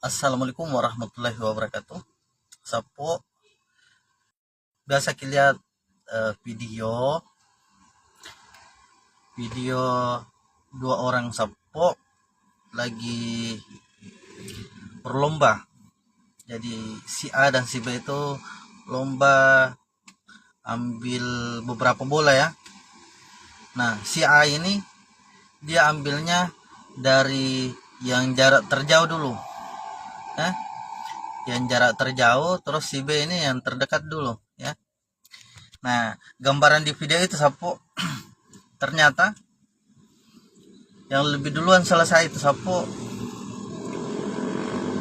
Assalamualaikum warahmatullahi wabarakatuh. Sapo biasa lihat video video dua orang sapo lagi berlomba. Jadi si A dan si B itu lomba ambil beberapa bola ya. Nah, si A ini dia ambilnya dari yang jarak terjauh dulu. Yang jarak terjauh, terus si B ini yang terdekat dulu ya. Nah, gambaran di video itu sapo ternyata yang lebih duluan selesai itu sapo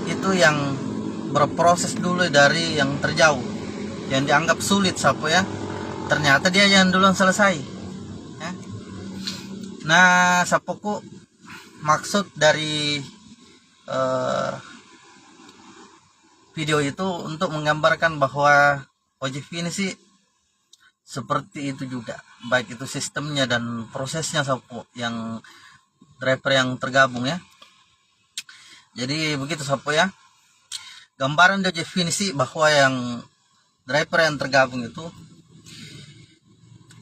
itu yang berproses dulu dari yang terjauh, yang dianggap sulit sapo ya. Ternyata dia yang duluan selesai ya. Nah, sapoku maksud dari video itu untuk menggambarkan bahwa ojek ini sih seperti itu juga, baik itu sistemnya dan prosesnya sapo yang driver yang tergabung ya. Jadi begitu sapo ya, gambaran dari definisi bahwa yang driver yang tergabung itu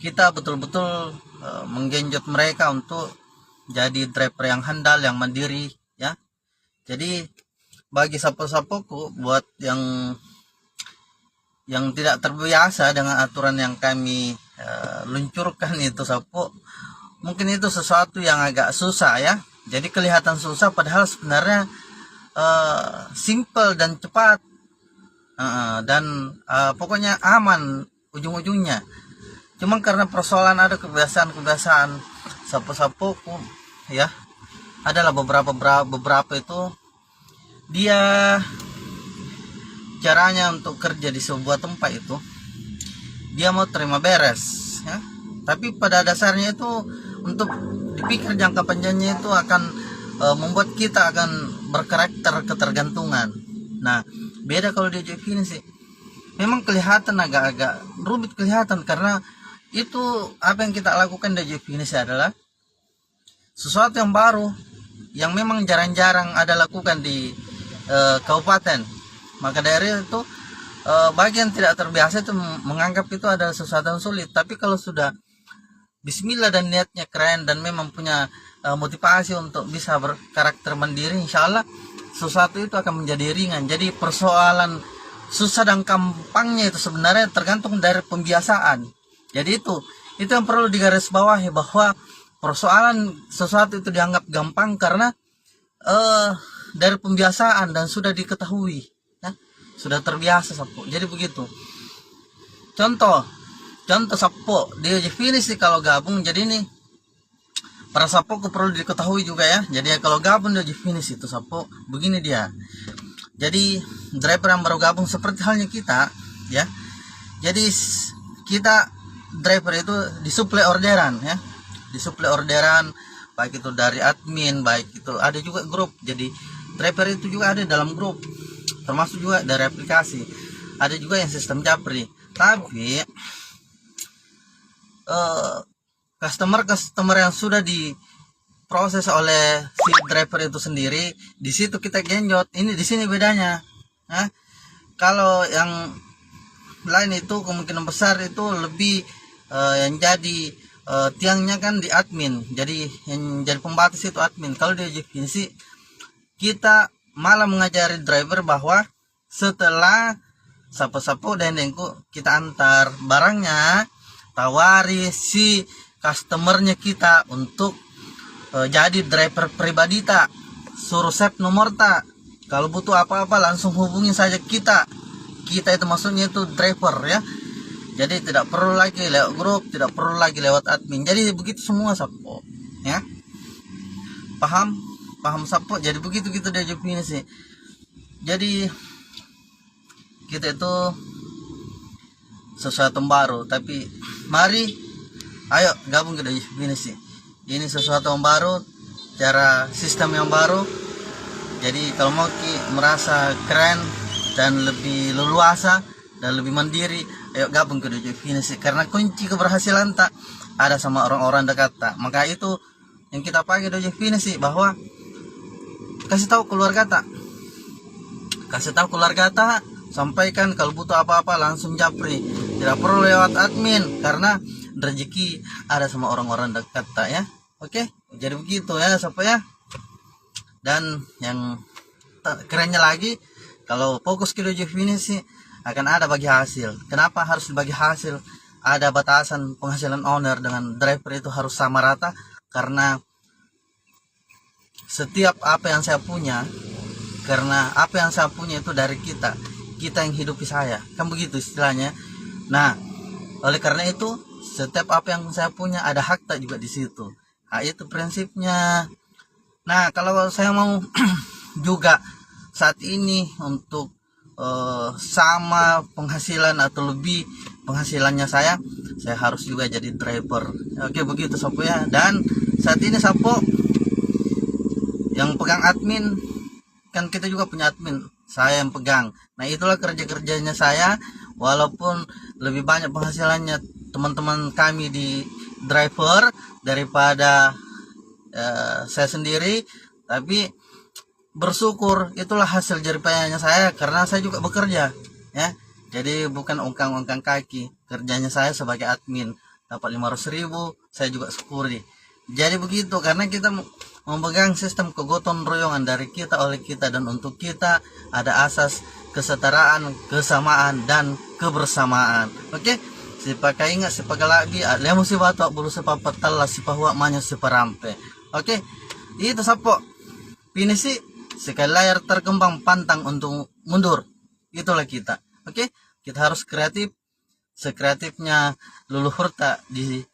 kita betul-betul menggenjot mereka untuk jadi driver yang handal, yang mandiri ya. Jadi bagi sapo-sapoku buat yang tidak terbiasa dengan aturan yang kami luncurkan itu sapo, mungkin itu sesuatu yang agak susah ya. Jadi kelihatan susah padahal sebenarnya simple dan cepat dan pokoknya aman ujung-ujungnya. Cuma karena persoalan ada kebiasaan sapo-sapoku ya, adalah beberapa itu dia caranya untuk kerja di sebuah tempat itu dia mau terima beres ya, tapi pada dasarnya itu untuk dipikir jangka panjangnya itu akan membuat kita akan berkarakter ketergantungan. Nah, beda kalau di ini sih memang kelihatan agak-agak rumit kelihatan, karena itu apa yang kita lakukan di ini sih adalah sesuatu yang baru yang memang jarang-jarang ada lakukan di kabupaten. Maka dari itu bagian tidak terbiasa itu menganggap itu adalah sesuatu yang sulit. Tapi kalau sudah bismillah dan niatnya keren dan memang punya motivasi untuk bisa berkarakter mandiri, insya Allah sesuatu itu akan menjadi ringan. Jadi persoalan susah dan gampangnya itu sebenarnya tergantung dari pembiasaan. Jadi itu yang perlu digarisbawahi, bahwa persoalan sesuatu itu dianggap gampang karena dari pembiasaan dan sudah diketahui ya? Sudah terbiasa sapo. Jadi begitu. Contoh sapo di definisi kalau gabung, jadi ini para sapo perlu diketahui juga ya. Jadi kalau gabung di definisi itu sapo begini dia. Jadi driver yang baru gabung seperti halnya kita ya. Jadi kita driver itu disuplai orderan ya. Disuplai orderan baik itu dari admin, baik itu ada juga grup. Jadi driver itu juga ada dalam grup, termasuk juga dari aplikasi, ada juga yang sistem japri. Tapi customer yang sudah diproses oleh si driver itu sendiri, di situ kita genjot. Ini di sini bedanya. Kalau yang lain itu kemungkinan besar itu lebih yang jadi tiangnya kan di admin, jadi yang jadi pembatas itu admin. Kalau di agensi kita malah mengajari driver bahwa setelah sapo-sapo dan dengku kita antar barangnya, tawari si customernya kita untuk jadi driver pribadi tak, suruh save nomor tak, kalau butuh apa-apa langsung hubungi saja kita itu maksudnya itu driver ya. Jadi tidak perlu lagi lewat grup, tidak perlu lagi lewat admin. Jadi begitu semua sapo ya. Paham sapo. Jadi begitu kita dia ini sih. Jadi kita itu sesuatu yang baru, tapi mari ayo gabung ke ini sih. Ini sesuatu yang baru, cara sistem yang baru. Jadi kalau mau merasa keren dan lebih leluasa dan lebih mandiri, ayo gabung ke definisi. Karena kunci keberhasilan tak ada sama orang-orang dekat tak. Maka itu yang kita pakai definisi, bahwa kasih tahu keluarga tak, kasih tahu keluarga ta, sampaikan kalau butuh apa-apa langsung japri, tidak perlu lewat admin karena rezeki ada sama orang-orang dekat ta ya. Oke, jadi begitu ya sopo ya. Dan yang kerennya lagi, kalau fokus ke definisi akan ada bagi hasil. Kenapa harus dibagi hasil? Ada batasan penghasilan owner dengan driver itu harus sama rata, karena setiap apa yang saya punya, karena apa yang saya punya itu dari kita yang hidupi saya, kan begitu istilahnya. Nah, oleh karena itu setiap apa yang saya punya ada hak tak juga di situ. Nah, itu prinsipnya. Nah, kalau saya mau juga saat ini untuk sama penghasilan atau lebih penghasilannya saya harus juga jadi driver. Oke, begitu Sapo ya. Dan saat ini Sapo yang pegang admin, kan kita juga punya admin, saya yang pegang. Nah, itulah kerja-kerjanya saya, walaupun lebih banyak penghasilannya teman-teman kami di driver daripada saya sendiri, tapi bersyukur itulah hasil jeripayanya saya, karena saya juga bekerja ya. Jadi bukan ongkang-ongkang kaki, kerjanya saya sebagai admin dapat 500.000, saya juga syukuri. Jadi begitu, karena kita memegang sistem kegotong royongan dari kita, oleh kita, dan untuk kita, ada asas kesetaraan, kesamaan, dan kebersamaan. Oke, sipakai ingat sipagalabi lemo si batu bulu sipapatalla sipahua manyo siparampe. Oke, itu Sapo pinisi sekali layar terkembang pantang untuk mundur. Itulah kita. Oke, kita harus kreatif, sekreatifnya leluhur tak di